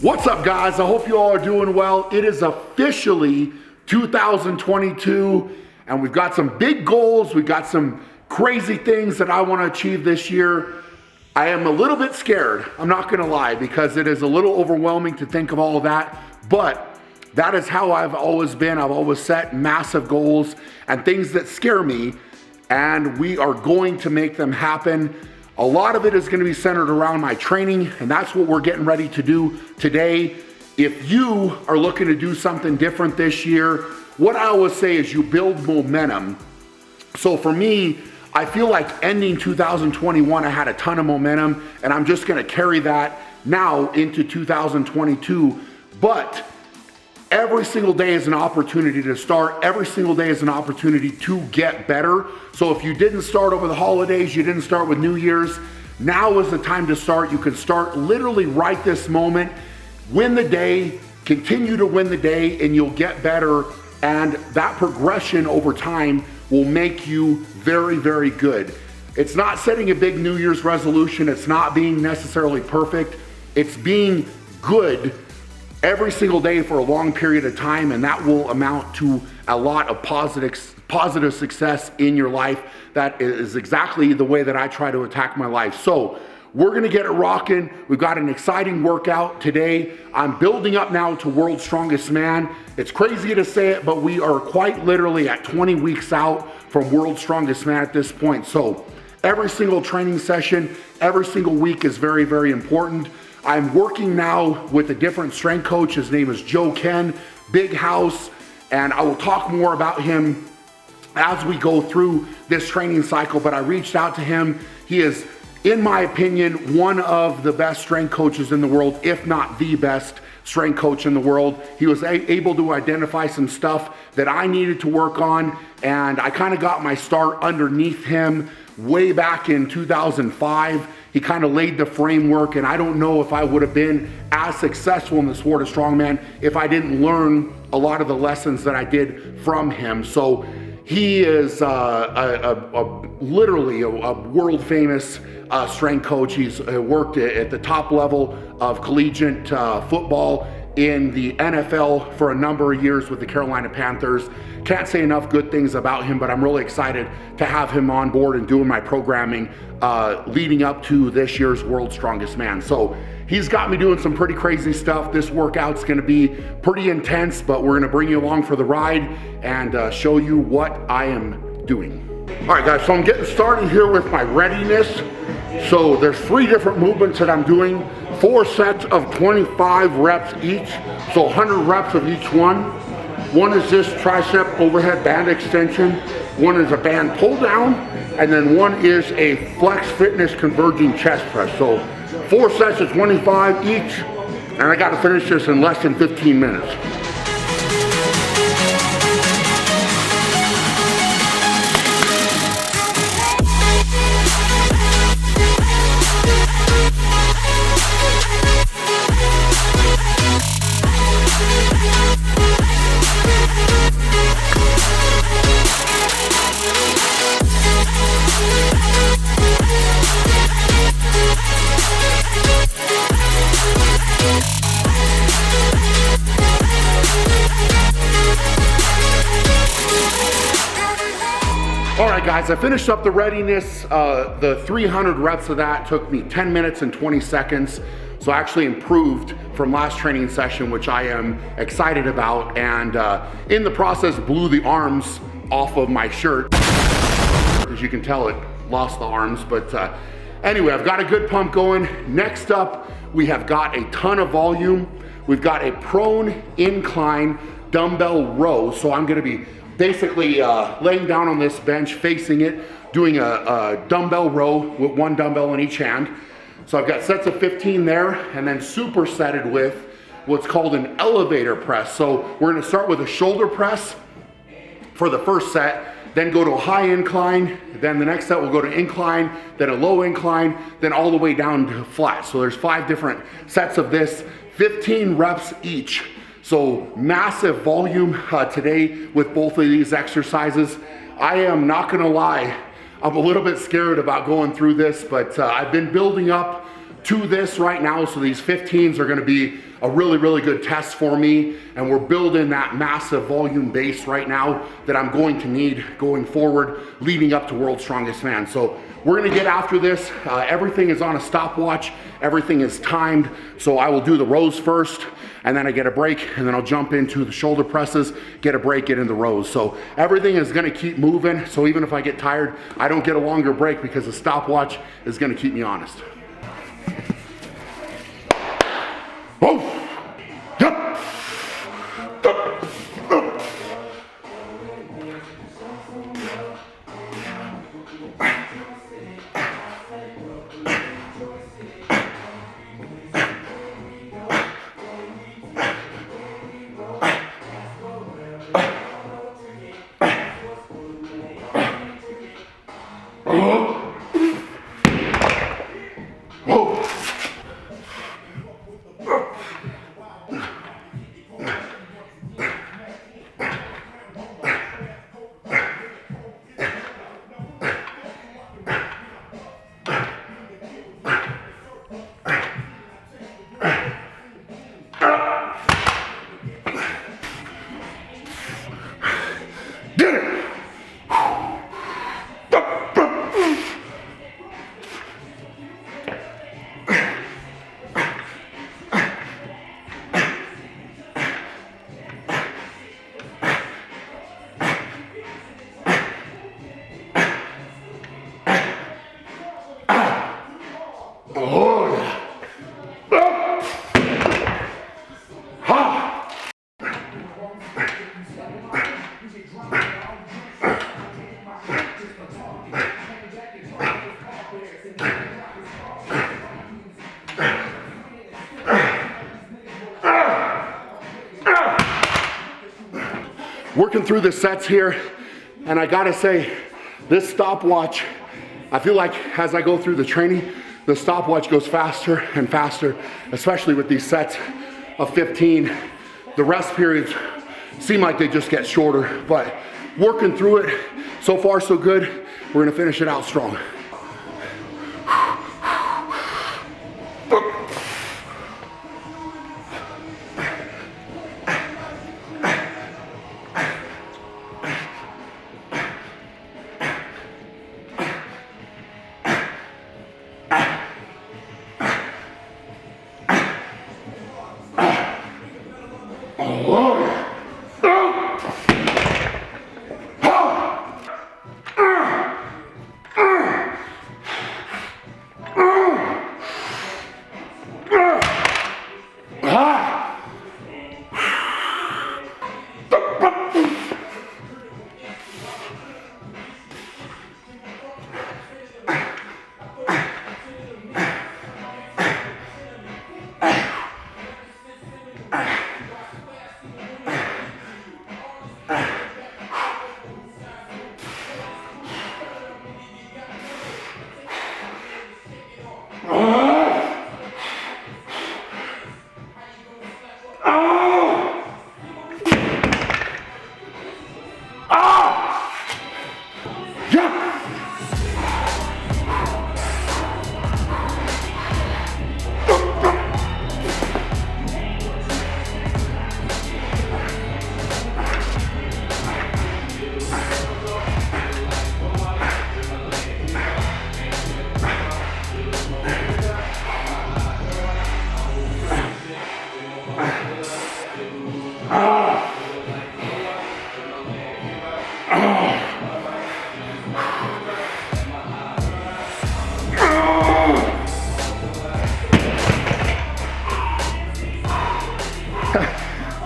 What's up, guys? I hope you all are doing well. It is officially 2022, and we've got some big goals. We've got some crazy things that I want to achieve this year. I am a little bit scared, I'm not going to lie, because it is a little overwhelming to think of all of that, but that is how I've always been. I've always set massive goals and things that scare me, and we are going to make them happen. A lot of it is going to be centered around my training, and that's what we're getting ready to do today. If you are looking to do something different this year, what I always say is you build momentum. So for me, I feel like ending 2021, I had a ton of momentum, and I'm just going to carry that now into 2022. But every single day is an opportunity to start. Every single day is an opportunity to get better. So if you didn't start over the holidays, you didn't start with New Year's, now is the time to start. You can start literally right this moment. Win the day, continue to win the day, and you'll get better. And that progression over time will make you very, very good. It's not setting a big New Year's resolution. It's not being necessarily perfect. It's being good every single day for a long period of time, and that will amount to a lot of positive success in your life. That is exactly the way that I try to attack my life. So we're gonna get it rocking. We've got an exciting workout today. I'm building up now to World's Strongest Man. It's crazy to say it, but we are quite literally at 20 weeks out from World's Strongest Man at this point. So every single training session, every single week is very, very important. I'm working now with a different strength coach. His name is Joe Ken, big house, and I will talk more about him as we go through this training cycle, but I reached out to him. He is, in my opinion, one of the best strength coaches in the world, if not the best strength coach in the world. He was able to identify some stuff that I needed to work on, and I kind of got my start underneath him way back in 2005. He kind of laid the framework, and I don't know if I would have been as successful in the sport of strongman if I didn't learn a lot of the lessons that I did from him. So he is literally a world famous strength coach. He's worked at the top level of collegiate football in the NFL for a number of years with the Carolina Panthers. Can't say enough good things about him, but I'm really excited to have him on board and doing my programming leading up to this year's World's Strongest Man. So he's got me doing some pretty crazy stuff. This workout's gonna be pretty intense, but we're gonna bring you along for the ride and show you what I am doing. All right, guys, so I'm getting started here with my readiness. So there's 3 different movements that I'm doing, 4 sets of 25 reps each, so 100 reps of each one. One is this tricep overhead band extension, one is a band pull down, and then one is a flex fitness converging chest press. So 4 sets of 25 each, and I got to finish this in less than 15 minutes. All right, guys, I finished up the readiness. The 300 reps of that took me 10 minutes and 20 seconds. So I actually improved from last training session, which I am excited about. And in the process, blew the arms off of my shirt. As you can tell, it lost the arms. But anyway, I've got a good pump going. Next up, we have got a ton of volume. We've got a prone incline dumbbell row. So I'm gonna be basically laying down on this bench, facing it, doing a dumbbell row with 1 dumbbell in each hand. So I've got sets of 15 there, and then supersetted with what's called an elevator press. So we're gonna start with a shoulder press for the first set, then go to a high incline, then the next set will go to incline, then a low incline, then all the way down to flat. So there's 5 different sets of this, 15 reps each. So massive volume today with both of these exercises. I am not gonna lie, I'm a little bit scared about going through this, but I've been building up to this right now. So these 15s are gonna be a really, really good test for me. And we're building that massive volume base right now that I'm going to need going forward, leading up to World's Strongest Man. So we're gonna get after this. Everything is on a stopwatch. Everything is timed. So I will do the rows first, and then I get a break, and then I'll jump into the shoulder presses, get a break, get in the rows. So everything is gonna keep moving. So even if I get tired, I don't get a longer break because the stopwatch is gonna keep me honest. Whoa! Yep! Working through the sets here, and I gotta say, this stopwatch, I feel like as I go through the training, the stopwatch goes faster and faster, especially with these sets of 15. The rest periods seem like they just get shorter, but working through it, so far so good. We're gonna finish it out strong.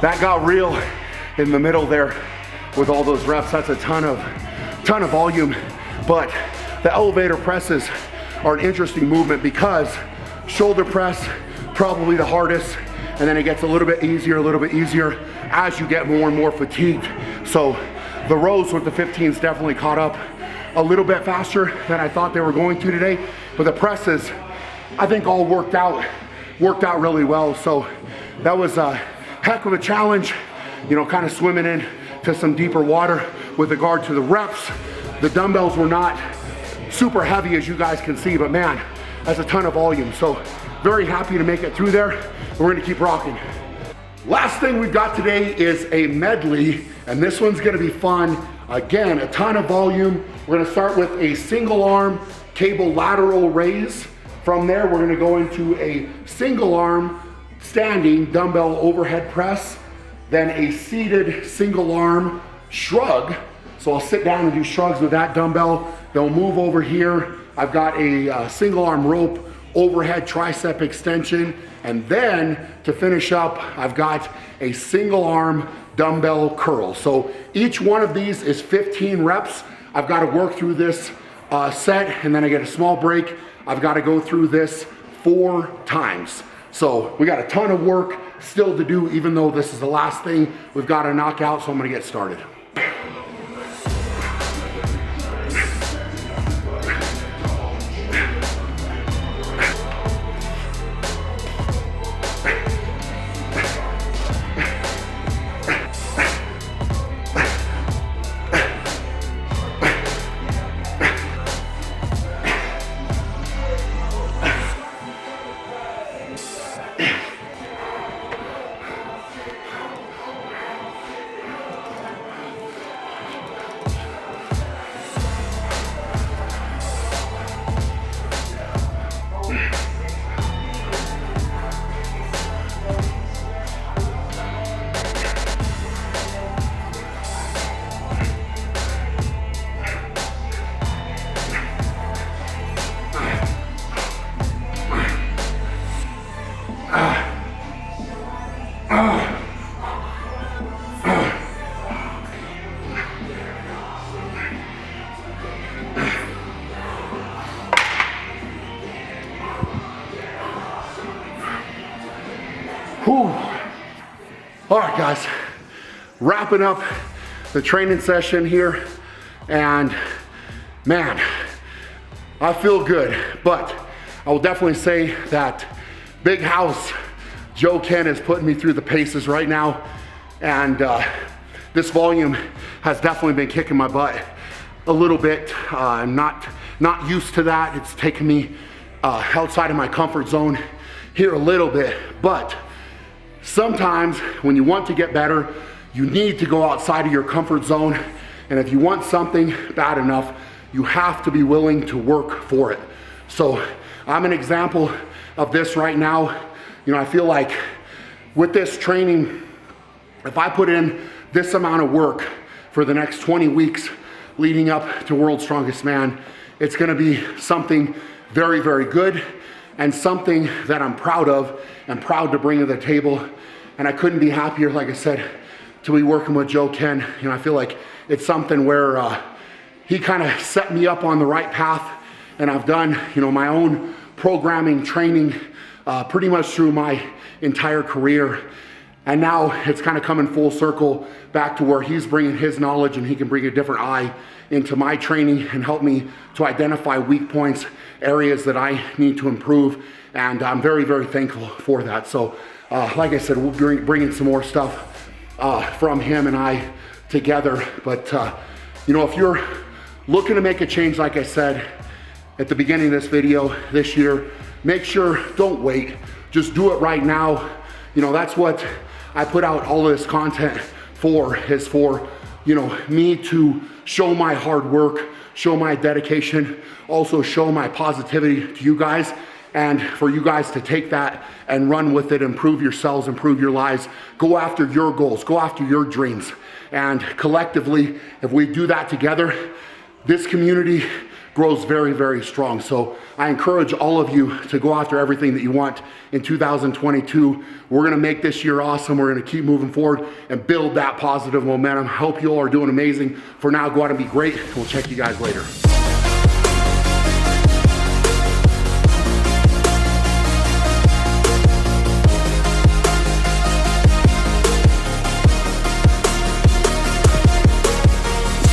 That got real in the middle there with all those reps. That's a ton of volume, but the elevator presses are an interesting movement because shoulder press, probably the hardest, and then it gets a little bit easier as you get more and more fatigued. So the rows with the 15s definitely caught up a little bit faster than I thought they were going to today, but the presses, I think all worked out really well. So that was a heck of a challenge, you know, kind of swimming in to some deeper water with regard to the reps. The dumbbells were not super heavy, as you guys can see, but man, that's a ton of volume. So very happy to make it through there. We're gonna keep rocking. Last thing we've got today is a medley, and this one's gonna be fun. Again, a ton of volume. We're gonna start with a single arm cable lateral raise. From there, we're gonna go into a single arm standing dumbbell overhead press, then a seated single arm shrug. So I'll sit down and do shrugs with that dumbbell. They'll move over here. I've got a single arm rope overhead tricep extension. And then to finish up, I've got a single arm dumbbell curl. So each one of these is 15 reps. I've got to work through this set, and then I get a small break. I've got to go through this 4 times. So we got a ton of work still to do, even though this is the last thing we've got to knock out. So I'm gonna get started. Whew. All right, guys, wrapping up the training session here, and man, I feel good, but I will definitely say that Big House Joe Ken is putting me through the paces right now, and this volume has definitely been kicking my butt a little bit. I'm not used to that. It's taken me outside of my comfort zone here a little bit, but sometimes when you want to get better, you need to go outside of your comfort zone. And if you want something bad enough, you have to be willing to work for it. So I'm an example of this right now. You know, I feel like with this training, if I put in this amount of work for the next 20 weeks leading up to World's Strongest Man, it's gonna be something very, very good and something that I'm proud of and proud to bring to the table. And I couldn't be happier, like I said, to be working with Joe Ken. You know, I feel like it's something where he kind of set me up on the right path, and I've done, you know, my own programming training pretty much through my entire career. And now it's kind of coming full circle back to where he's bringing his knowledge, and he can bring a different eye into my training and help me to identify weak points, areas that I need to improve. And I'm very, very thankful for that. So like I said, we'll be bringing some more stuff from him and I together. But you know, if you're looking to make a change, like I said at the beginning of this video this year, make sure, don't wait, just do it right now. You know, that's what I put out all of this content for, is for, you know, me to show my hard work, show my dedication, also show my positivity to you guys, and for you guys to take that and run with it, improve yourselves, improve your lives, go after your goals, go after your dreams. And collectively, if we do that together, this community grows very, very strong. So I encourage all of you to go after everything that you want in 2022. We're gonna make this year awesome. We're gonna keep moving forward and build that positive momentum. I hope you all are doing amazing. For now, go out and be great. We'll check you guys later.